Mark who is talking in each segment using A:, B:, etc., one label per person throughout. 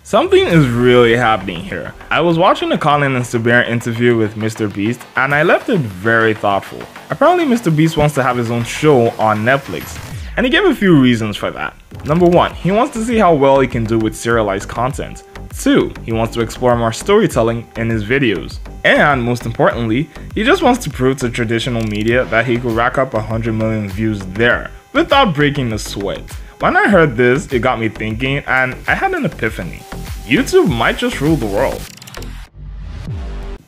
A: Something is really happening here. I was watching a Colin and Samir interview with Mr. Beast and I left it very thoughtful. Apparently Mr. Beast wants to have his own show on Netflix, and he gave a few reasons for that. Number 1, he wants to see how well he can do with serialized content. 2, he wants to explore more storytelling in his videos. And most importantly, he just wants to prove to traditional media that he could rack up 100 million views there without breaking a sweat. When I heard this, it got me thinking and I had an epiphany. YouTube might just rule the world.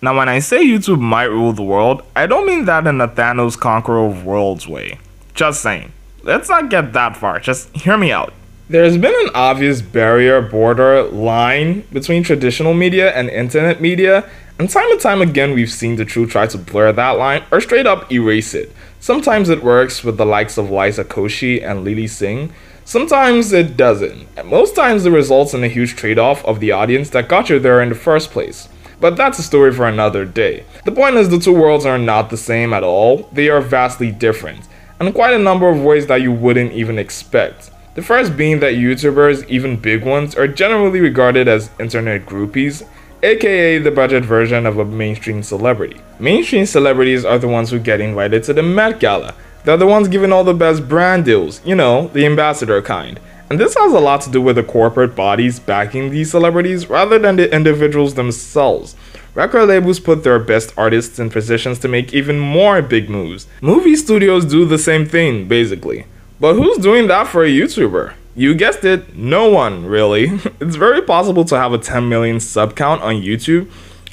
A: Now when I say YouTube might rule the world, I don't mean that in a Thanos conqueror of worlds way. Just saying. Let's not get that far, just hear me out. There's been an obvious border line between traditional media and internet media, and time again we've seen the truth try to blur that line or straight up erase it. Sometimes it works with the likes of Liza Koshy and Lily Singh, sometimes it doesn't, and most times it results in a huge trade-off of the audience that got you there in the first place. But that's a story for another day. The point is the two worlds are not the same at all, they are vastly different, and in quite a number of ways that you wouldn't even expect. The first being that YouTubers, even big ones, are generally regarded as internet groupies, aka the budget version of a mainstream celebrity. Mainstream celebrities are the ones who get invited to the Met Gala. They're the ones giving all the best brand deals, you know, the ambassador kind. And this has a lot to do with the corporate bodies backing these celebrities rather than the individuals themselves. Record labels put their best artists in positions to make even more big moves. Movie studios do the same thing, basically. But who's doing that for a YouTuber? You guessed it, no one, really. It's very possible to have a 10 million sub count on YouTube,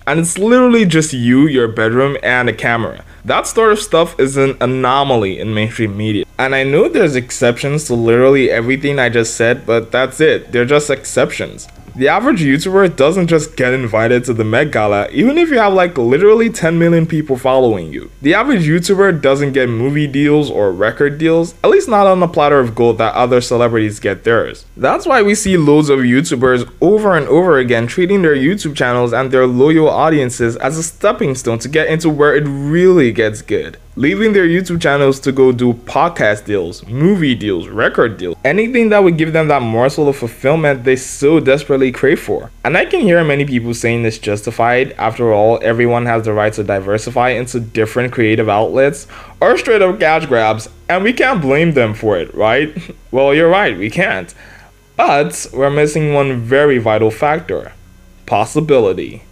A: and it's literally just you, your bedroom, and a camera. That sort of stuff is an anomaly in mainstream media. And I know there's exceptions to literally everything I just said, but that's it, they're just exceptions. The average YouTuber doesn't just get invited to the Met Gala, even if you have like literally 10 million people following you. The average YouTuber doesn't get movie deals or record deals, at least not on the platter of gold that other celebrities get theirs. That's why we see loads of YouTubers over and over again treating their YouTube channels and their loyal audiences as a stepping stone to get into where it really gets good. Leaving their YouTube channels to go do podcast deals, movie deals, record deals, anything that would give them that morsel of fulfillment they so desperately crave for. And I can hear many people saying it's justified. After all, everyone has the right to diversify into different creative outlets or straight up cash grabs, and we can't blame them for it, right? Well, you're right, we can't. But we're missing one very vital factor: possibility.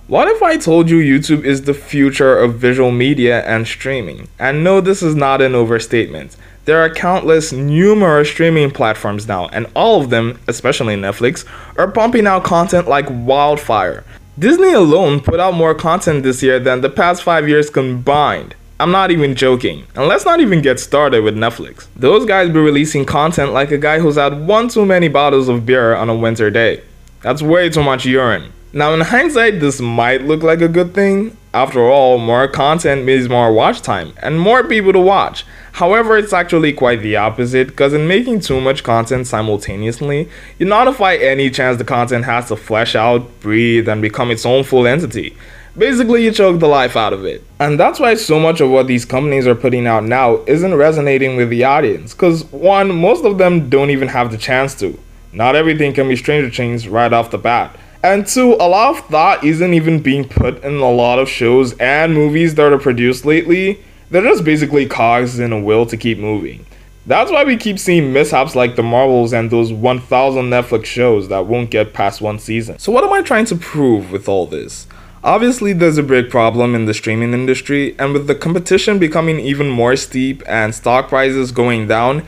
A: What if I told you YouTube is the future of visual media and streaming? And no, this is not an overstatement. There are numerous streaming platforms now, and all of them, especially Netflix, are pumping out content like wildfire. Disney alone put out more content this year than the past 5 years combined. I'm not even joking. And let's not even get started with Netflix. Those guys be releasing content like a guy who's had one too many bottles of beer on a winter day. That's way too much urine. Now in hindsight, this might look like a good thing. After all, more content means more watch time and more people to watch. However, it's actually quite the opposite, because in making too much content simultaneously, you nullify any chance the content has to flesh out, breathe, and become its own full entity. Basically, you choke the life out of it. And that's why so much of what these companies are putting out now isn't resonating with the audience, because one, most of them don't even have the chance to. Not everything can be Stranger Things right off the bat. And two, a lot of thought isn't even being put in a lot of shows and movies that are produced lately. They're just basically cogs in a will to keep moving. That's why we keep seeing mishaps like the Marvels and those 1000 Netflix shows that won't get past one season. So what am I trying to prove with all this? Obviously there's a big problem in the streaming industry, and with the competition becoming even more steep and stock prices going down,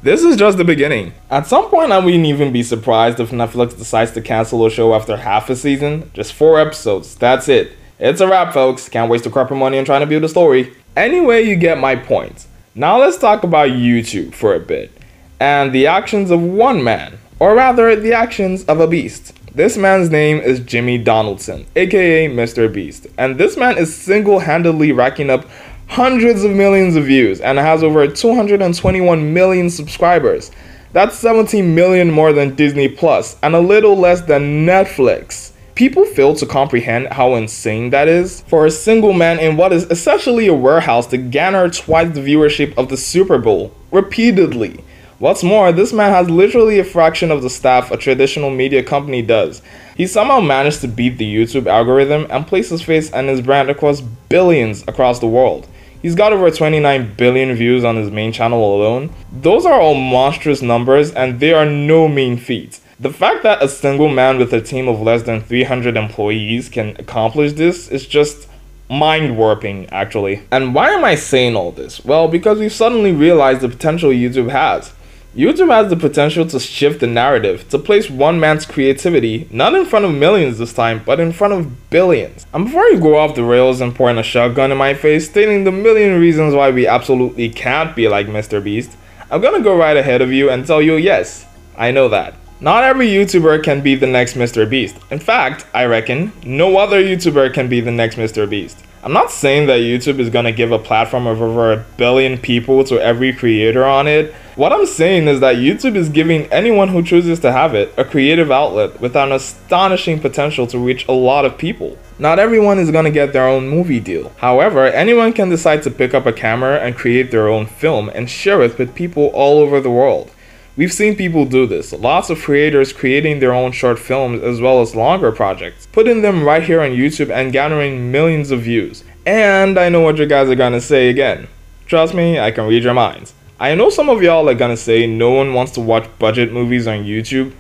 A: this is just the beginning. At some point I wouldn't even be surprised if Netflix decides to cancel a show after half a season. Just 4 episodes, that's it. It's a wrap, folks. Can't waste the corporate money on trying to build a story. Anyway, you get my point. Now let's talk about YouTube for a bit, and the actions of one man, or rather the actions of a beast. This man's name is Jimmy Donaldson, aka Mr. Beast, and this man is single-handedly racking up hundreds of millions of views and has over 221 million subscribers. That's 17 million more than Disney Plus and a little less than Netflix. People fail to comprehend how insane that is for a single man in what is essentially a warehouse to garner twice the viewership of the Super Bowl repeatedly. What's more, this man has literally a fraction of the staff a traditional media company does. He somehow managed to beat the YouTube algorithm and place his face and his brand across billions across the world. He's got over 29 billion views on his main channel alone. Those are all monstrous numbers, and they are no mean feat. The fact that a single man with a team of less than 300 employees can accomplish this is just mind-warping, actually. And why am I saying all this? Well, because we've suddenly realized the potential YouTube has. YouTube has the potential to shift the narrative, to place one man's creativity, not in front of millions this time, but in front of billions. And before you go off the rails and pouring a shotgun in my face, stating the million reasons why we absolutely can't be like Mr. Beast, I'm gonna go right ahead of you and tell you, yes, I know that. Not every YouTuber can be the next Mr. Beast. In fact, I reckon no other YouTuber can be the next Mr. Beast. I'm not saying that YouTube is gonna give a platform of over 1 billion people to every creator on it. What I'm saying is that YouTube is giving anyone who chooses to have it a creative outlet with an astonishing potential to reach a lot of people. Not everyone is gonna get their own movie deal. However, anyone can decide to pick up a camera and create their own film and share it with people all over the world. We've seen people do this, lots of creators creating their own short films as well as longer projects, putting them right here on YouTube and gathering millions of views. And I know what you guys are gonna say again. Trust me, I can read your minds. I know some of y'all are gonna say no one wants to watch budget movies on YouTube.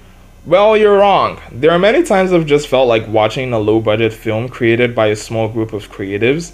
A: Well, you're wrong. There are many times I've just felt like watching a low budget film created by a small group of creatives.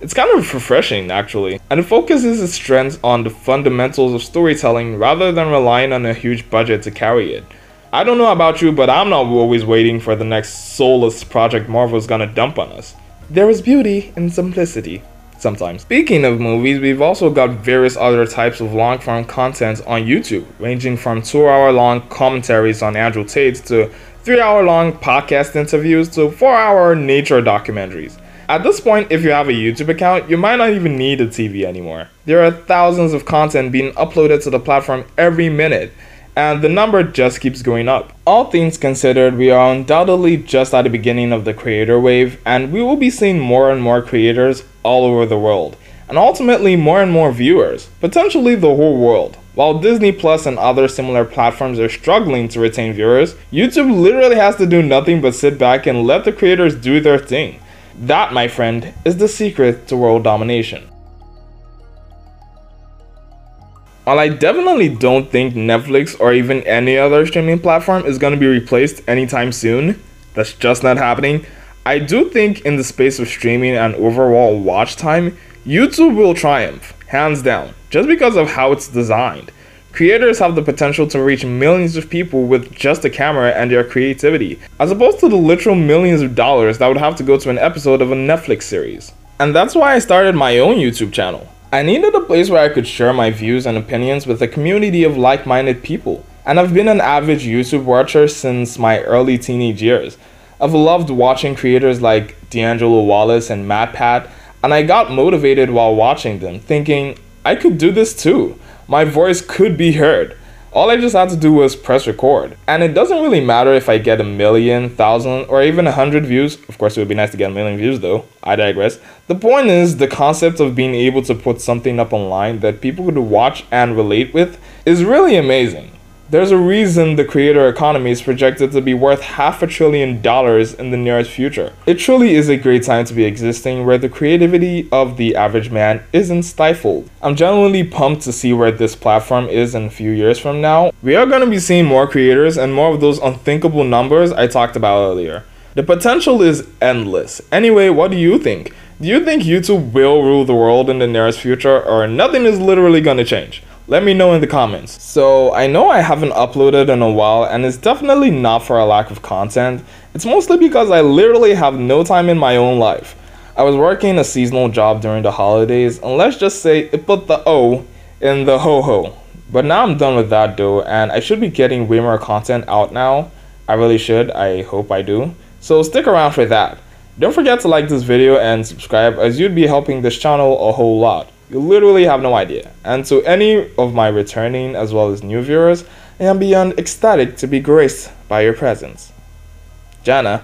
A: It's kind of refreshing, actually, and it focuses its strengths on the fundamentals of storytelling rather than relying on a huge budget to carry it. I don't know about you, but I'm not always waiting for the next soulless project Marvel's gonna dump on us. There is beauty in simplicity, sometimes. Speaking of movies, we've also got various other types of long-form content on YouTube, ranging from 2-hour-long commentaries on Andrew Tate to 3-hour-long podcast interviews to 4-hour nature documentaries. At this point, if you have a YouTube account, you might not even need a TV anymore. There are thousands of content being uploaded to the platform every minute, and the number just keeps going up. All things considered, we are undoubtedly just at the beginning of the creator wave, and we will be seeing more and more creators all over the world, and ultimately more and more viewers, potentially the whole world. While Disney Plus and other similar platforms are struggling to retain viewers, YouTube literally has to do nothing but sit back and let the creators do their thing. That, my friend, is the secret to world domination. While I definitely don't think Netflix or even any other streaming platform is going to be replaced anytime soon, that's just not happening, I do think in the space of streaming and overall watch time, YouTube will triumph, hands down, just because of how it's designed. Creators have the potential to reach millions of people with just a camera and their creativity, as opposed to the literal millions of dollars that would have to go to an episode of a Netflix series. And that's why I started my own YouTube channel. I needed a place where I could share my views and opinions with a community of like-minded people. And I've been an avid YouTube watcher since my early teenage years. I've loved watching creators like D'Angelo Wallace and MatPat, and I got motivated while watching them, thinking, I could do this too. My voice could be heard. All I just had to do was press record. And it doesn't really matter if I get 1 million, 1,000, or even 100 views. Of course, it would be nice to get 1 million views though. I digress. The point is, the concept of being able to put something up online that people could watch and relate with is really amazing. There's a reason the creator economy is projected to be worth $500 billion in the nearest future. It truly is a great time to be existing where the creativity of the average man isn't stifled. I'm genuinely pumped to see where this platform is in a few years from now. We are going to be seeing more creators and more of those unthinkable numbers I talked about earlier. The potential is endless. Anyway, what do you think? Do you think YouTube will rule the world in the nearest future, or nothing is literally going to change? Let me know in the comments. So I know I haven't uploaded in a while, and it's definitely not for a lack of content. It's mostly because I literally have no time in my own life. I was working a seasonal job during the holidays, and let's just say it put the O in the ho-ho. But now I'm done with that though, and I should be getting way more content out now. I really should. I hope I do. So stick around for that. Don't forget to like this video and subscribe, as you'd be helping this channel a whole lot. You literally have no idea. And to any of my returning as well as new viewers, I am beyond ecstatic to be graced by your presence. Jana.